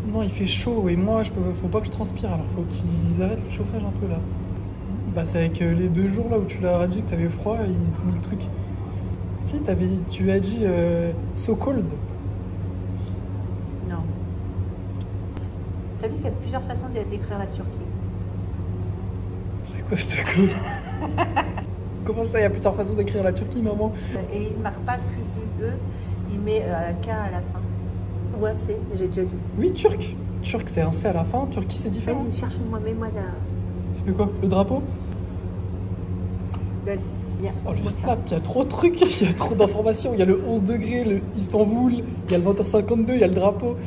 Non, il fait chaud et moi, faut pas que je transpire. Alors faut qu'ils arrêtent le chauffage un peu là. Bah c'est avec les 2 jours là où tu leur as dit que t'avais froid et ils t'ont mis le truc. Si, tu as dit so cold. Non. T'as vu qu'il y a plusieurs façons d'écrire la Turquie. C'est quoi cette code? Comment ça, il y a plusieurs façons d'écrire la Turquie, maman? Et il ne marque pas QUE, il met un K à la fin. Ou un C, j'ai déjà vu. Oui, turc. Turc, c'est un C à la fin. Turquie, c'est différent. Vas-y, cherche-moi, mets-moi là. C'est quoi? Le drapeau? Viens. Oh, le snap, il y a trop de trucs, il y a trop d'informations. Il y a le 11 degrés, le Istanbul, il y a le 20h52, il y a le drapeau.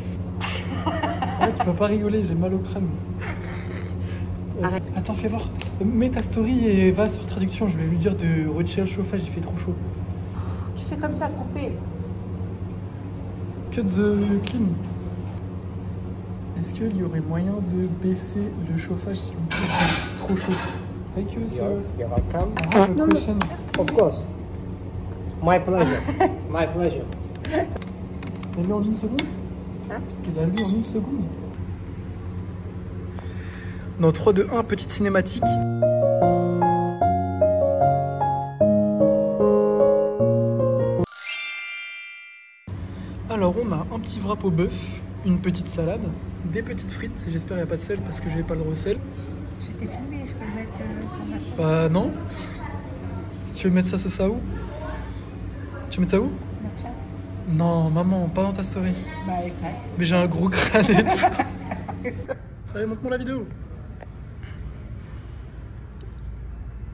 Ouais, tu peux pas rigoler, j'ai mal au crâne. Attends, fais voir. Mets ta story et va sur traduction. Je vais lui dire de retirer le chauffage, il fait trop chaud. Tu fais comme ça, couper. Cut the clim. Est-ce qu'il y aurait moyen de baisser le chauffage s'il vous plaît? C'est trop chaud. Thank you, sir. Yes, you're welcome. I have a question. Of course. My pleasure. My pleasure. Il a lu en 1 seconde? Hein? Il a lu en 1 seconde. Dans 3, 2, 1, petite cinématique. Alors Alors on a un petit wrap au bœuf, une petite salade, des petites frites, j'espère qu'il n'y a pas de sel parce que j'avais pas le droit au sel. J'étais filmé, je peux le mettre sur ma chaîne. Bah non. Tu veux mettre ça où? Tu veux mettre ça où? Snapchat. Non maman, pas dans ta story. Bah efface. Mais j'ai un gros crâne et tout. Allez, montre-moi la vidéo.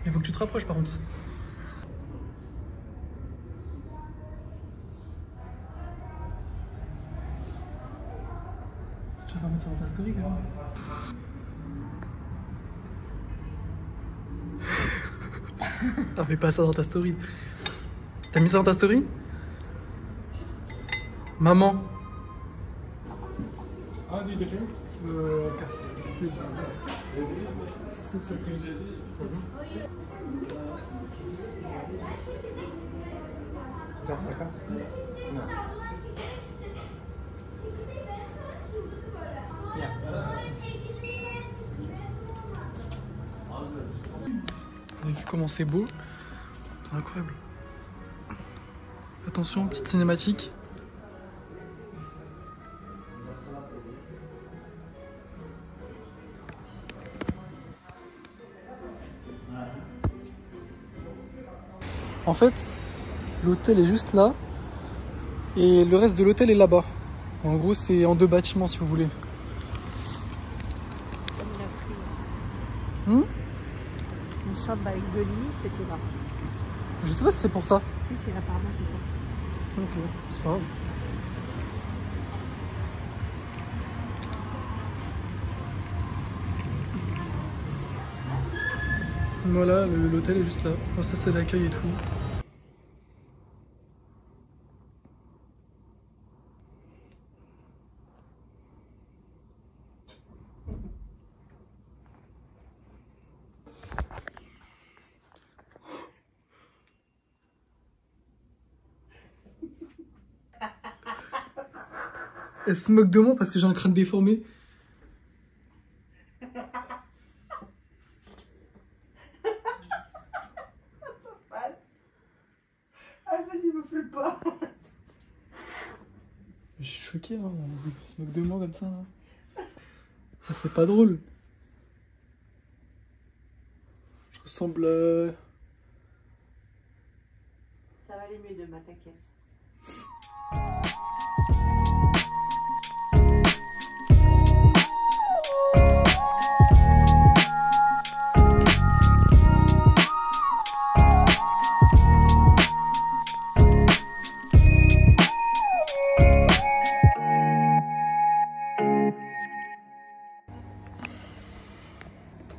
Il faut que tu te rapproches par contre. Tu vas pas mettre ça dans ta story, gars. Ah, fais pas ça dans ta story. T'as mis ça dans ta story? Maman. Ah, du dépôt? Vous avez vu comment c'est beau? C'est incroyable. Attention, petite cinématique. En fait, l'hôtel est juste là et le reste de l'hôtel est là-bas. En gros, c'est en 2 bâtiments si vous voulez. Une chambre avec 2 lits, c'était là. Je sais pas si c'est pour ça. Si, c'est là, apparemment, c'est ça. Ok, c'est pas grave. Voilà, l'hôtel est juste là. Bon, ça, c'est l'accueil et tout. Elle se moque de moi parce que j'ai un crâne déformé. Ah, vas-y, me fais pas. Je suis choqué là, on se moque de moi comme ça. Ah, c'est pas drôle. Je ressemble à... Ça va aller mieux demain, t'inquiète.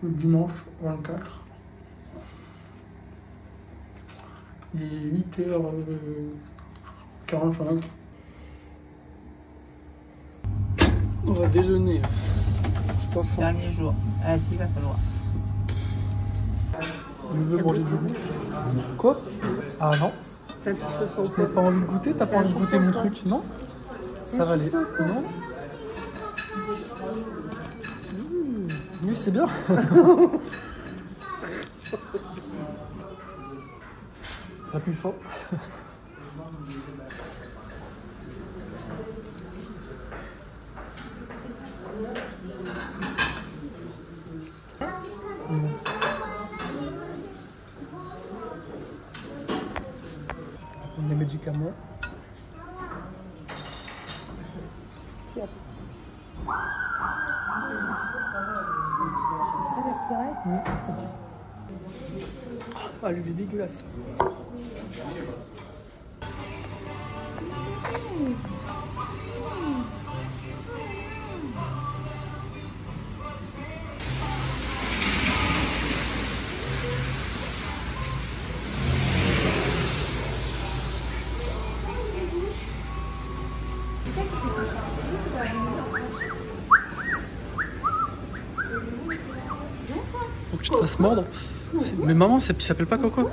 Dimanche 24. Il est 8h45. On va déjeuner. Pas faim. Dernier jour. Ah si, il va falloir. Je veux manger du goût. Quoi? Ah non. Je n'ai pas envie de goûter? T'as pas envie de goûter mon truc? Non? Ça va aller. Non? Oui, c'est bien. T'as plus fort. On des médicaments. Ah, lui, il est dégueulasse. Pour que tu te fasses mordre. Mais maman, ça s'appelle pas Coco.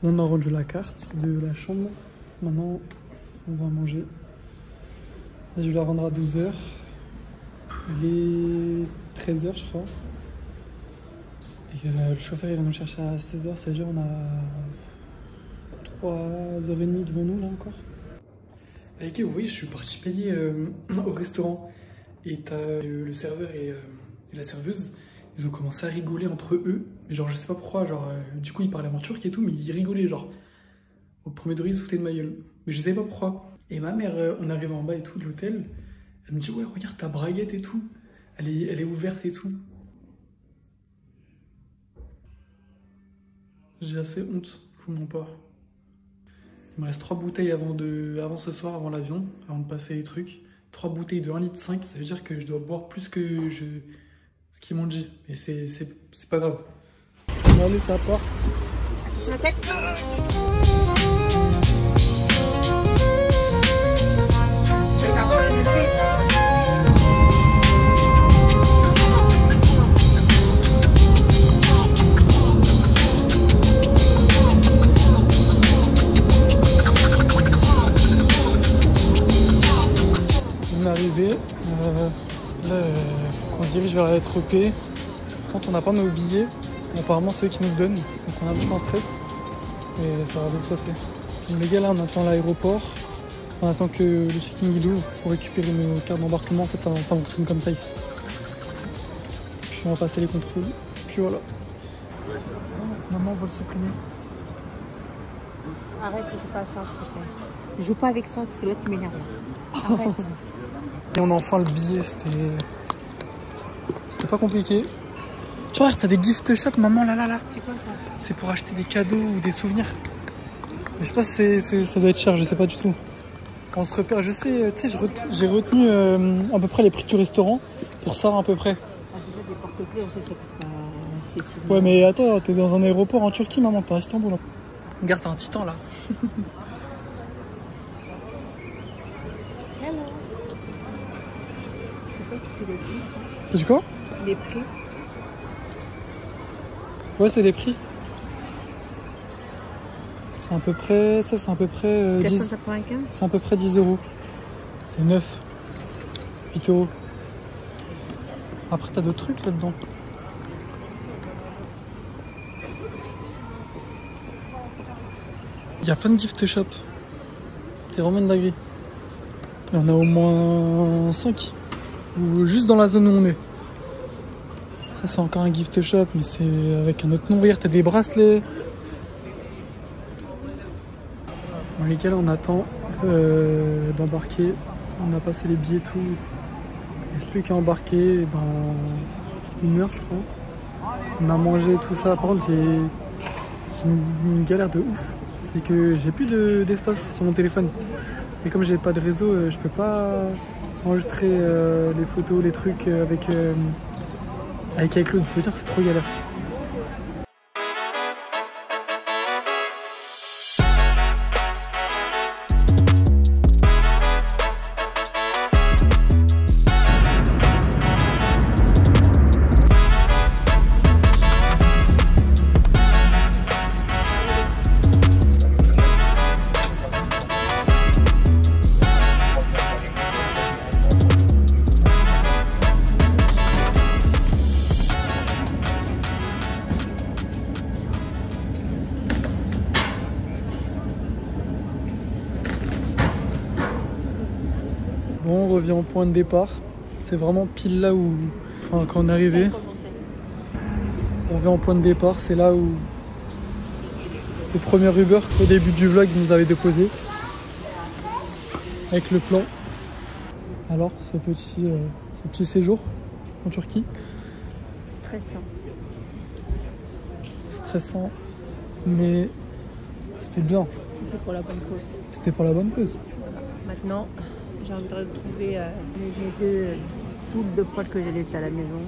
On a rendu la carte de la chambre. Maintenant, on va manger. Je la rendre à 12h. Il est 13h, je crois. Et le chauffeur il va nous chercher à 16h, ça veut dire on a 3h30 devant nous là encore. Ok, oui, je suis parti payer au restaurant. Et t'as le serveur et la serveuse, ils ont commencé à rigoler entre eux. Mais genre, je sais pas pourquoi, genre, du coup, ils parlaient en turc et tout, mais ils rigolaient, genre. Au premier degré, ils se foutaient de ma gueule. Mais je sais pas pourquoi. Et ma mère, on arrive en bas et tout de l'hôtel. Elle me dit, ouais, regarde ta braguette et tout. Elle est ouverte et tout. J'ai assez honte, je vous mens pas. Il me reste 3 bouteilles avant ce soir, avant l'avion, avant de passer les trucs. 3 bouteilles de 1,5 litre, ça veut dire que je dois boire plus que ce qu'ils m'ont dit. Mais c'est pas grave. On va aller, ça part. Attention la tête. Arrivé, là faut qu'on se dirige vers la lettre P. Quand on n'a pas nos billets, apparemment c'est eux qui nous le donnent, donc on est un petit peu en stress, mais ça va bien se passer. Donc les gars, là on attend l'aéroport, on attend que le check-in il ouvre pour récupérer nos cartes d'embarquement. En fait ça fonctionne comme ça ici. Puis on va passer les contrôles, puis voilà. Maman va le supprimer. Arrête, je joue pas à ça, s'il te plaît. Je joue pas avec ça parce que là tu m'énerves. Arrête. Et on a enfin le billet, c'était pas compliqué. Tu vois, t'as des gift shops, maman, là. C'est quoi ça? C'est pour acheter des cadeaux ou des souvenirs. Mais je sais pas si ça doit être cher, je sais pas du tout. On se repère, je sais, tu sais, j'ai retenu à peu près les prix du restaurant pour savoir à peu près. Ah, déjà des porte-clés, on sait que ça coûte pas. C'est ouais, mais attends, t'es dans un aéroport en Turquie, maman, t'es à Istanbul. Hein. Regarde, t'as un titan là. T'as dit quoi? Les prix. Ouais, c'est les prix. C'est à peu près. Ça, c'est à peu près. 495 c'est à peu près 10 euros. C'est 9. 8 euros. Après, t'as d'autres trucs là-dedans. Il y a plein de gift shops. C'est vraiment une dinguerie. Il y en a au moins 5. Ou juste dans la zone où on est. Ça c'est encore un gift shop, mais c'est avec un autre nom. Regarde, t'as des bracelets. Bon les gars, là on attend d'embarquer. On a passé les billets tout. Il reste plus qu'à embarquer dans 1 heure je crois. On a mangé tout ça. Par contre j'ai une galère de ouf. C'est que j'ai plus d'espace sur mon téléphone. Et comme j'ai pas de réseau, je peux pas enregistrer les photos, les trucs avec iCloud. Ça veut dire que c'est trop galère. Bon, on revient au point de départ. C'est vraiment pile là où, enfin, quand on est arrivé. On revient au point de départ, c'est là où le premier Uber au début du vlog nous avait déposé. Avec le plan. Alors, ce petit séjour en Turquie. Stressant. Stressant, mais c'était bien. C'était pour la bonne cause. C'était pour la bonne cause. Voilà. Maintenant, j'ai envie de retrouver mes 2 boules de poils que j'ai laissées à la maison.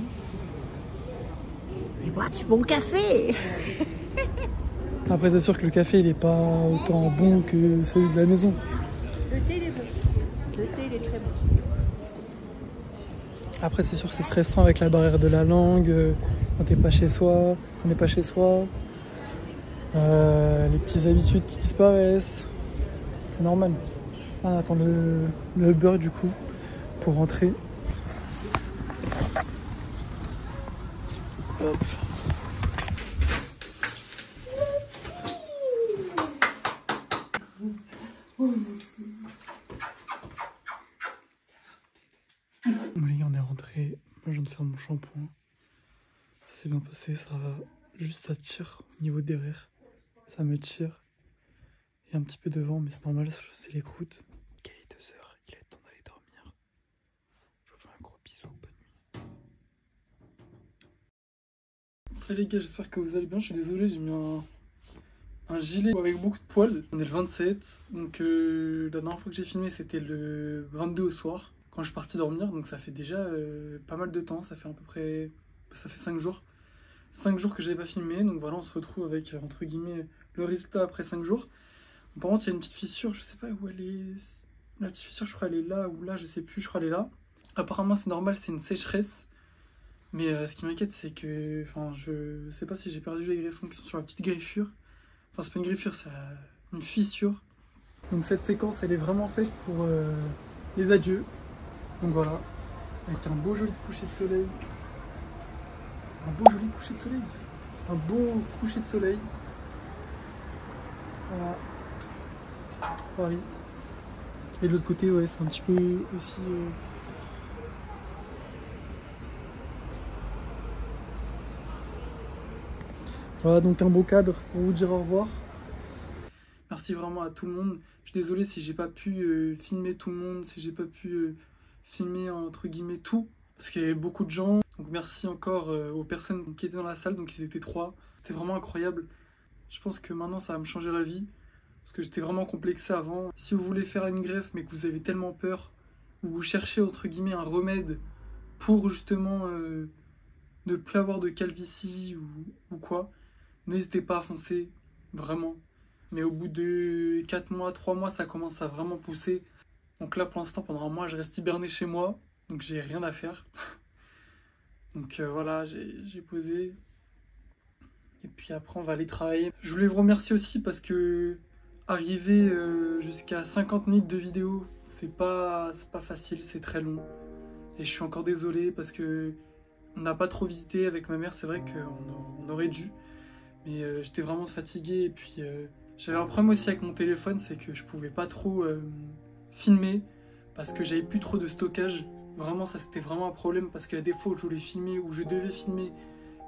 Et boire du bon café. Après, c'est sûr que le café, il est pas autant bon que celui de la maison. Le thé, il est bon. Le thé, il est très bon. Après, c'est sûr que c'est stressant avec la barrière de la langue, quand t'es pas chez soi, on n'est pas chez soi. Les petites habitudes qui disparaissent. C'est normal. Ah, on attend le Uber du coup. pour rentrer. Hop. Bon les gars, on est rentré. Moi je viens de faire mon shampoing. Ça s'est bien passé, ça va. Juste ça tire au niveau derrière. Ça me tire. Il y a un petit peu de vent, mais c'est normal, c'est les croûtes. Il est 2 heures, il est temps d'aller dormir. Je vous fais un gros bisou, bonne nuit. Salut les gars, j'espère que vous allez bien. Je suis désolé, j'ai mis un gilet avec beaucoup de poils. On est le 27, donc la dernière fois que j'ai filmé c'était le 22 au soir, quand je suis parti dormir, donc ça fait déjà pas mal de temps, ça fait à peu près, ça fait 5 jours. 5 jours que j'avais pas filmé, donc voilà, on se retrouve avec, entre guillemets, le résultat après 5 jours. Par contre, il y a une petite fissure, je sais pas où elle est. La petite fissure, je crois elle est là ou là, je sais plus, je crois elle est là. Apparemment, c'est normal, c'est une sécheresse. Mais ce qui m'inquiète, c'est que, enfin, je sais pas si j'ai perdu les greffons qui sont sur la petite griffure. Enfin, c'est pas une griffure, c'est une fissure. Donc cette séquence, elle est vraiment faite pour les adieux. Donc voilà, avec un beau joli coucher de soleil. Un beau joli coucher de soleil. Un beau coucher de soleil. Voilà. Paris. Et de l'autre côté, ouais, c'est un petit peu aussi... Voilà, donc un beau cadre pour vous dire au revoir. Merci vraiment à tout le monde. Je suis désolé si j'ai pas pu filmer tout le monde, si j'ai pas pu filmer entre guillemets tout, parce qu'il y avait beaucoup de gens. Donc merci encore aux personnes qui étaient dans la salle, donc ils étaient 3. C'était vraiment incroyable. Je pense que maintenant ça va me changer la vie, parce que j'étais vraiment complexé avant. Si vous voulez faire une greffe mais que vous avez tellement peur, ou vous cherchez entre guillemets un remède pour justement ne plus avoir de calvitie ou quoi, n'hésitez pas à foncer, vraiment. Mais au bout de 4 mois, 3 mois, ça commence à vraiment pousser. Donc là, pour l'instant, pendant un mois, je reste hiberné chez moi. Donc j'ai rien à faire. Donc voilà, j'ai posé. Et puis après, on va aller travailler. Je voulais vous remercier aussi parce que arriver jusqu'à 50 minutes de vidéo, c'est pas facile, c'est très long. Et je suis encore désolé parce que on n'a pas trop visité avec ma mère. C'est vrai qu'on aurait dû. Mais j'étais vraiment fatigué. Et puis j'avais un problème aussi avec mon téléphone, c'est que je pouvais pas trop filmer parce que j'avais plus trop de stockage. Vraiment, ça c'était vraiment un problème parce qu'il y a des fois où je voulais filmer, où je devais filmer,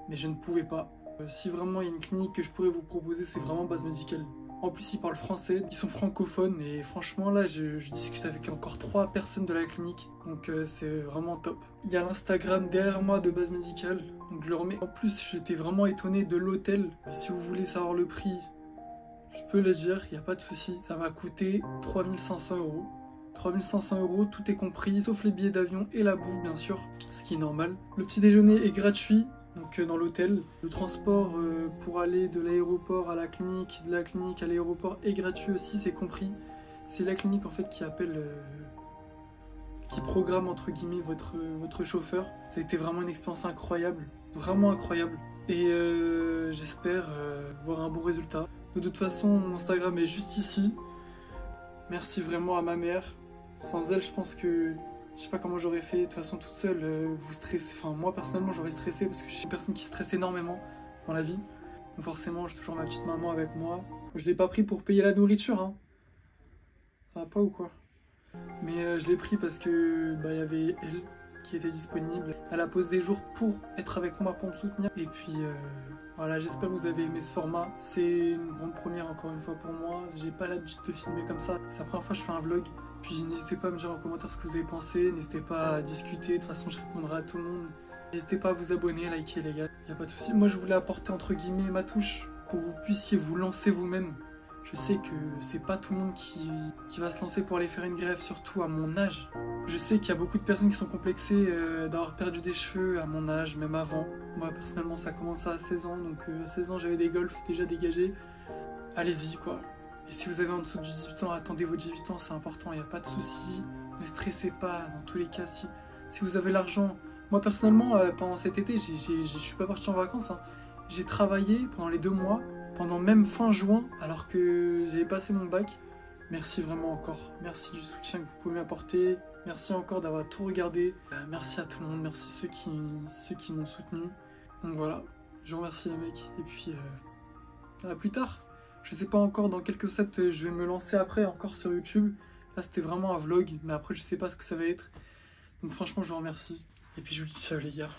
mais je ne pouvais pas. Si vraiment il y a une clinique que je pourrais vous proposer, c'est vraiment Base Médicale. En plus, ils parlent français, ils sont francophones et franchement là, je discute avec encore 3 personnes de la clinique, donc c'est vraiment top. Il y a l'Instagram derrière moi de Base Médicale, donc je le remets. En plus, j'étais vraiment étonné de l'hôtel. Si vous voulez savoir le prix, je peux le dire, il n'y a pas de souci. Ça m'a coûté 3500 €. 3500 €, tout est compris, sauf les billets d'avion et la bouffe bien sûr, ce qui est normal. Le petit déjeuner est gratuit, donc dans l'hôtel. Le transport pour aller de l'aéroport à la clinique, de la clinique à l'aéroport est gratuit aussi, c'est compris. C'est la clinique en fait qui appelle, qui programme entre guillemets votre chauffeur. Ça a été vraiment une expérience incroyable, vraiment incroyable. Et j'espère voir un bon résultat. De toute façon, mon Instagram est juste ici. Merci vraiment à ma mère. Sans elle, je pense que je sais pas comment j'aurais fait. De toute façon, toute seule, vous stressez. Enfin, moi personnellement, j'aurais stressé parce que je suis une personne qui stresse énormément dans la vie. Donc forcément, j'ai toujours ma petite maman avec moi. Je l'ai pas pris pour payer la nourriture, hein. Ça va pas ou quoi? Mais je l'ai pris parce que y avait elle qui était disponible. Elle a posé des jours pour être avec moi, pour me soutenir. Et puis voilà, j'espère que vous avez aimé ce format. C'est une grande première encore une fois pour moi. J'ai pas l'habitude de filmer comme ça. C'est la première fois que je fais un vlog. Puis n'hésitez pas à me dire en commentaire ce que vous avez pensé. N'hésitez pas à discuter. De toute façon, je répondrai à tout le monde. N'hésitez pas à vous abonner, à liker les gars. Y a pas de souci. Moi, je voulais apporter entre guillemets ma touche pour que vous puissiez vous lancer vous-même. Je sais que c'est pas tout le monde qui va se lancer pour aller faire une greffe, surtout à mon âge. Je sais qu'il y a beaucoup de personnes qui sont complexées d'avoir perdu des cheveux à mon âge, même avant. Moi personnellement ça commence à 16 ans, donc à 16 ans j'avais des golfs déjà dégagés. Allez-y quoi. Et si vous avez en dessous de 18 ans, attendez vos 18 ans, c'est important, il n'y a pas de souci. Ne stressez pas, dans tous les cas, si vous avez l'argent. Moi personnellement, pendant cet été, je suis pas parti en vacances, hein. J'ai travaillé pendant les 2 mois. Pendant même fin juin, alors que j'avais passé mon bac. Merci vraiment encore. Merci du soutien que vous pouvez m'apporter. Merci encore d'avoir tout regardé. Merci à tout le monde, merci ceux qui m'ont soutenu. Donc voilà, je vous remercie les mecs. Et puis à plus tard. Je sais pas encore dans quel concept je vais me lancer après encore sur YouTube. Là c'était vraiment un vlog, mais après je sais pas ce que ça va être. Donc franchement je vous remercie. Et puis je vous dis ciao les gars.